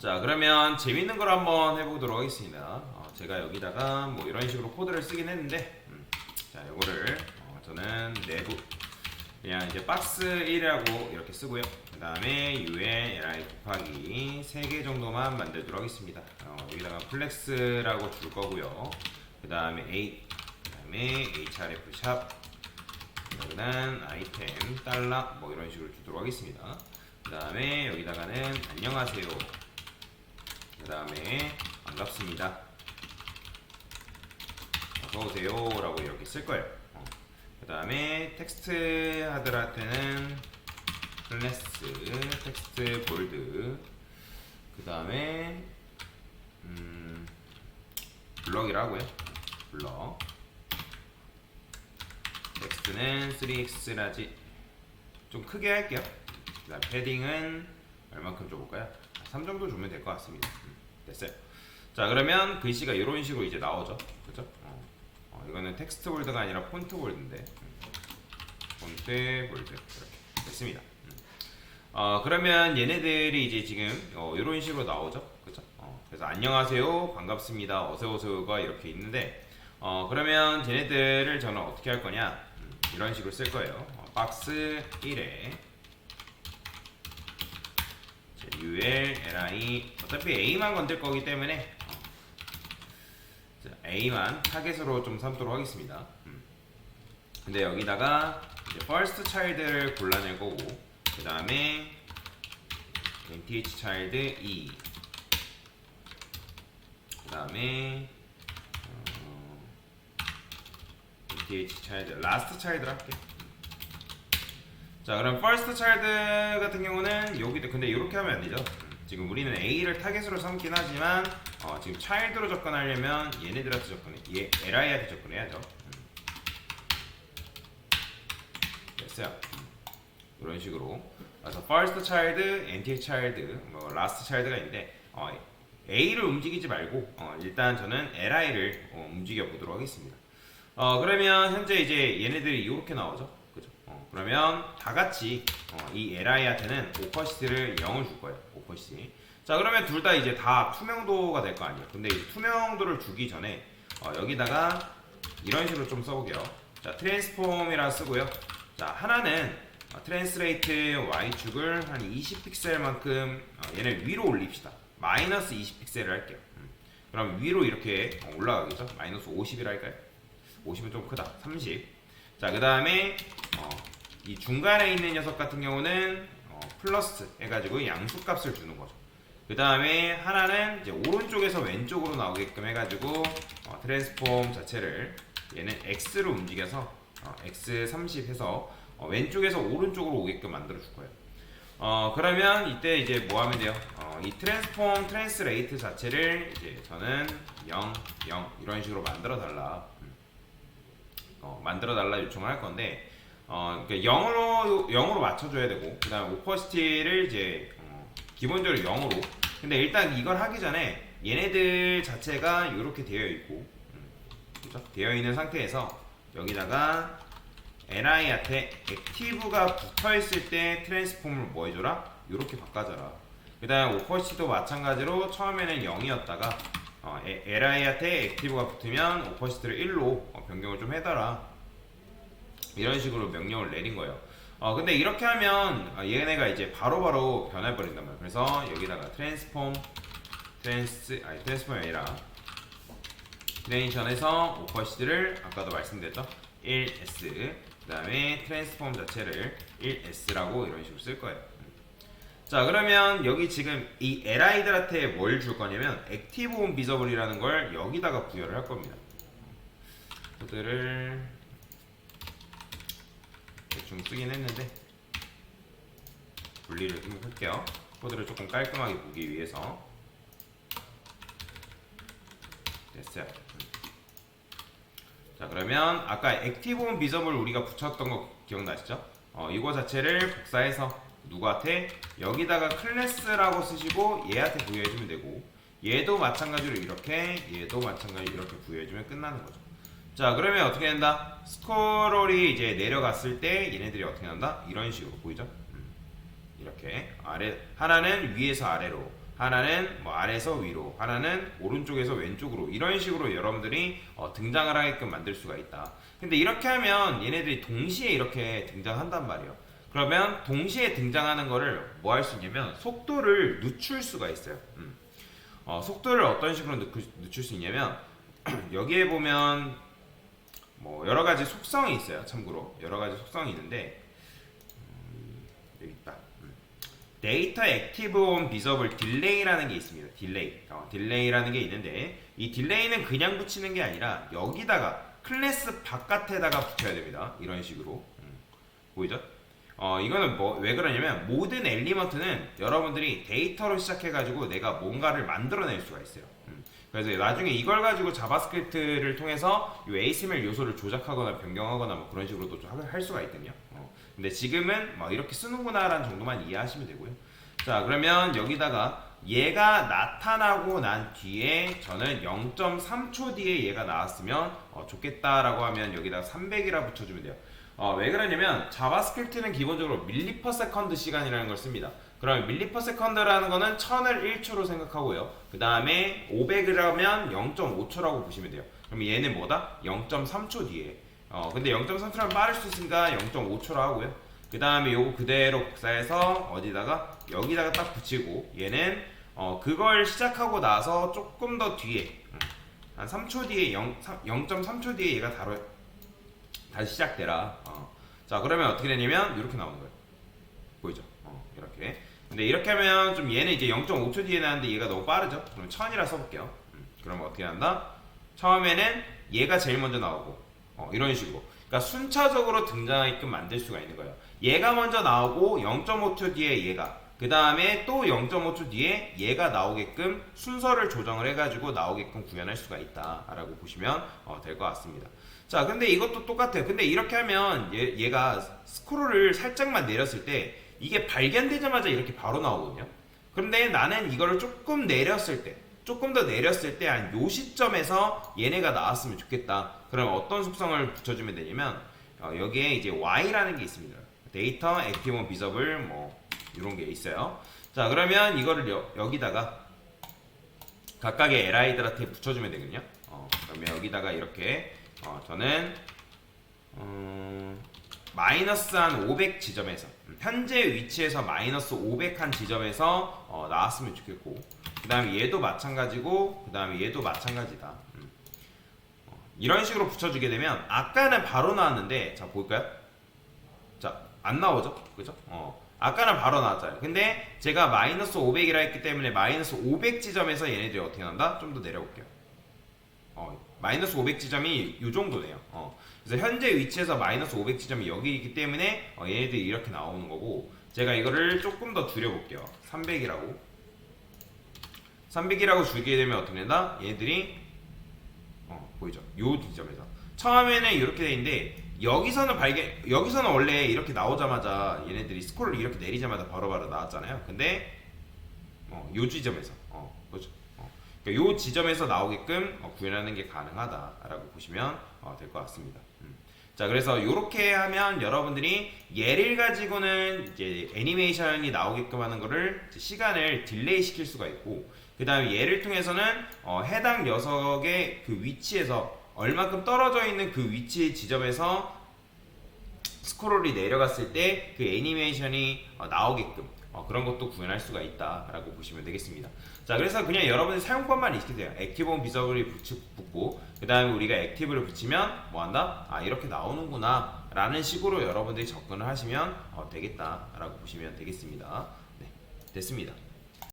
자, 그러면 재밌는 걸 한번 해보도록 하겠습니다. 제가 여기다가 뭐 이런 식으로 코드를 쓰긴 했는데, 자, 요거를 저는 내부 그냥 이제 박스 1이라고 이렇게 쓰고요. 그 다음에 UL li 곱하기 3개 정도만 만들도록 하겠습니다. 여기다가 플렉스라고 줄 거고요. 그 다음에 A, 그 다음에 href 샵, 여기는 아이템 달러 뭐 이런 식으로 주도록 하겠습니다. 그 다음에 여기다가는 안녕하세요. 그 다음에 반갑습니다. 어서오세요 라고 이렇게 쓸 거예요. 그 다음에 텍스트 하드한테는 클래스 텍스트 볼드, 그 다음에 블럭이라고요. 블럭 텍스트는 3x 라지 좀 크게 할게요. 그 다음 패딩은 얼마큼 줘볼까요? 3 정도 주면 될 것 같습니다. 됐어요. 자, 그러면 글씨가 이런 식으로 이제 나오죠. 그죠? 이거는 텍스트 볼드가 아니라 폰트 볼드인데, 폰트 볼드 이렇게 됐습니다. 그러면 얘네들이 이제 지금 이런 식으로 나오죠. 그죠? 그래서 안녕하세요, 반갑습니다, 어서오세요가 이렇게 있는데, 그러면 쟤네들을 저는 어떻게 할 거냐, 이런 식으로 쓸 거예요. 박스 1에 UL li, 어차피 A만 건들 거기 때문에 A만 타겟으로 좀 삼도록 하겠습니다. 근데 여기다가 이제 first child를 골라낼 거고, 그 다음에 nth child 2, 그 다음에 nth child last child를 할게. 자, 그럼 first child 같은 경우는 여기도 근데 이렇게 하면 안 되죠. 지금 우리는 A를 타겟으로 삼긴 하지만 지금 child로 접근하려면 얘네들한테 li한테 접근해야죠. 됐어요. 이런 식으로. 그래서 first child, nth child, 뭐 last child가 있는데 A를 움직이지 말고 일단 저는 li를 움직여 보도록 하겠습니다. 그러면 현재 이제 얘네들이 이렇게 나오죠. 그죠? 그러면 다 같이 이 li한테는 오퍼시티를 0을 줄 거예요. 오퍼시티. 자, 그러면 둘 다 이제 다 투명도가 될 거 아니에요. 근데 이제 투명도를 주기 전에 여기다가 이런 식으로 좀 써볼게요. 자, 트랜스폼이라 쓰고요. 자, 하나는 트랜스레이트 y축을 한 20픽셀만큼 얘를 위로 올립시다. 마이너스 20픽셀을 할게요. 그럼 위로 이렇게 올라가겠죠? 마이너스 50이라 할까요? 50은 좀 크다. 30. 자, 그 다음에 이 중간에 있는 녀석 같은 경우는 플러스 해가지고 양수값을 주는 거죠. 그 다음에 하나는 이제 오른쪽에서 왼쪽으로 나오게끔 해가지고 트랜스폼 자체를 얘는 x로 움직여서 x30 해서 왼쪽에서 오른쪽으로 오게끔 만들어 줄 거예요. 그러면 이때 이제 뭐 하면 돼요? 이 트랜스폼 트랜스레이트 자체를 이제 저는 0, 0 이런 식으로 만들어 달라. 만들어 달라 요청을 할 건데, 그러니까 0으로 맞춰줘야 되고, 그 다음에 오퍼시티를 이제 기본적으로 0으로. 근데 일단 이걸 하기 전에 얘네들 자체가 이렇게 되어 있고, 그렇죠? 되어 있는 상태에서 여기다가 li한테 액티브가 붙어 있을 때 트랜스폼을 뭐 해줘라? 이렇게 바꿔줘라. 그 다음에 오퍼시티도 마찬가지로 처음에는 0이었다가 li한테 액티브가 붙으면 오퍼시티를 1로 변경을 좀 해달라. 이런 식으로 명령을 내린 거예요. 근데 이렇게 하면 얘네가 이제 바로바로 변해버린단 말이에요. 그래서 여기다가 트랜스폼이 아니라 트레인션에서 오퍼시티를 아까도 말씀드렸죠? 1s, 그 다음에 트랜스폼 자체를 1s라고 이런 식으로 쓸 거예요. 자, 그러면 여기 지금 이 li들한테 뭘 줄 거냐면 액티브 온 비저블이라는 걸 여기다가 부여를 할 겁니다. 코드를 대충 쓰긴 했는데 분리를 좀 할게요. 코드를 조금 깔끔하게 보기 위해서. 됐어요. 자, 그러면 아까 액티브 온 비저블 우리가 붙였던 거 기억나시죠? 이거 자체를 복사해서 누구한테? 여기다가 클래스라고 쓰시고 얘한테 부여해주면 되고, 얘도 마찬가지로 이렇게, 얘도 마찬가지로 이렇게 부여해주면 끝나는 거죠. 자, 그러면 어떻게 된다? 스크롤이 이제 내려갔을 때 얘네들이 어떻게 난다? 이런 식으로 보이죠? 이렇게 하나는 위에서 아래로, 하나는 뭐 아래에서 위로, 하나는 오른쪽에서 왼쪽으로 이런 식으로 여러분들이 등장을 하게끔 만들 수가 있다. 근데 이렇게 하면 얘네들이 동시에 이렇게 등장한단 말이에요. 그러면 동시에 등장하는 거를 뭐 할 수 있냐면 속도를 늦출 수가 있어요. 속도를 어떤 식으로 늦출 수 있냐면 여기에 보면 뭐 여러 가지 속성이 있어요. 참고로 여러 가지 속성이 있는데 여기 있다. 데이터 액티브 온 비저블 딜레이라는 게 있습니다. 딜레이라는 게 있는데 이 딜레이는 그냥 붙이는 게 아니라 여기다가 클래스 바깥에다가 붙여야 됩니다. 이런 식으로 보이죠? 이거는 뭐 왜 그러냐면 모든 엘리먼트는 여러분들이 데이터로 시작해가지고 내가 뭔가를 만들어낼 수가 있어요. 그래서 나중에 이걸 가지고 자바스크립트를 통해서 이 HTML 요소를 조작하거나 변경하거나 뭐 그런 식으로도 할 수가 있거든요. 근데 지금은 뭐 이렇게 쓰는구나라는 정도만 이해하시면 되고요. 자, 그러면 여기다가 얘가 나타나고 난 뒤에 저는 0.3초 뒤에 얘가 나왔으면 좋겠다라고 하면 여기다가 300이라 붙여주면 돼요. 왜 그러냐면 자바스크립트는 기본적으로 밀리퍼세컨드 시간이라는 걸 씁니다. 그럼 밀리퍼세컨드라는 거는 1000을 1초로 생각하고요. 그 다음에 500이라면 0.5초라고 보시면 돼요. 그럼 얘는 뭐다? 0.3초 뒤에. 근데 0.3초라면 빠를 수 있으니까 0.5초로 하고요. 그 다음에 요거 그대로 복사해서 어디다가 여기다가 딱 붙이고 얘는 그걸 시작하고 나서 조금 더 뒤에 한 3초 뒤에 0.3초 뒤에 얘가 다시 시작되라. 자, 그러면 어떻게 되냐면 이렇게 나오는 거예요. 보이죠? 이렇게. 근데 이렇게 하면 좀 얘는 이제 0.5초 뒤에 나는데 얘가 너무 빠르죠? 그럼 1000이라 써볼게요. 그러면 어떻게 한다? 처음에는 얘가 제일 먼저 나오고 이런 식으로. 그러니까 순차적으로 등장하게끔 만들 수가 있는 거예요. 얘가 먼저 나오고 0.5초 뒤에 얘가, 그 다음에 또 0.5초 뒤에 얘가 나오게끔 순서를 조정을 해가지고 나오게끔 구현할 수가 있다라고 보시면 될 것 같습니다. 자, 근데 이것도 똑같아요. 근데 이렇게 하면 얘가 스크롤을 살짝만 내렸을 때 이게 발견되자마자 이렇게 바로 나오거든요. 그런데 나는 이거를 조금 내렸을 때, 조금 더 내렸을 때 한 요 시점에서 얘네가 나왔으면 좋겠다. 그럼 어떤 속성을 붙여주면 되냐면 여기에 이제 Y라는 게 있습니다. 데이터 액티브 온 비저블 뭐 이런 게 있어요. 자, 그러면 이거를 여기다가 각각의 LI들한테 붙여주면 되거든요. 그러면 여기다가 이렇게 저는 마이너스 한 500 지점에서 현재 위치에서 마이너스 500 한 지점에서 나왔으면 좋겠고, 그 다음에 얘도 마찬가지고, 그 다음에 얘도 마찬가지다. 이런 식으로 붙여주게 되면 아까는 바로 나왔는데, 자 볼까요? 자, 안 나오죠? 그죠? 아까는 바로 나왔잖아요. 근데 제가 마이너스 500이라 했기 때문에 마이너스 500 지점에서 얘네들이 어떻게 난다? 좀 더 내려볼게요. 마이너스 500 지점이 이 정도네요. 그래서 현재 위치에서 마이너스 500 지점이 여기 있기 때문에 얘네들이 이렇게 나오는 거고, 제가 이거를 조금 더 줄여볼게요. 300이라고 줄이게 되면 어떻게 된다? 얘네들이 보이죠? 요 지점에서 처음에는 이렇게 돼 있는데 여기서는 원래 이렇게 나오자마자 얘네들이 스크롤을 이렇게 내리자마자 바로바로 나왔잖아요. 근데 요 지점에서 그렇죠? 그러니까 요 지점에서 나오게끔 구현하는 게 가능하다라고 보시면 될 것 같습니다. 자, 그래서 이렇게 하면 여러분들이 얘를 가지고는 이제 애니메이션이 나오게끔 하는 거를 시간을 딜레이 시킬 수가 있고, 그 다음에 얘를 통해서는 해당 녀석의 그 위치에서 얼마큼 떨어져 있는 그 위치 지점에서 스크롤이 내려갔을 때 그 애니메이션이 나오게끔 그런 것도 구현할 수가 있다라고 보시면 되겠습니다. 자, 그래서 그냥 여러분의 사용법만 익히세요. 액티브 온 비저블이 붙고, 그 다음에 우리가 액티브를 붙이면 뭐 한다? 이렇게 나오는구나 라는 식으로 여러분들이 접근을 하시면 되겠다라고 보시면 되겠습니다. 네, 됐습니다.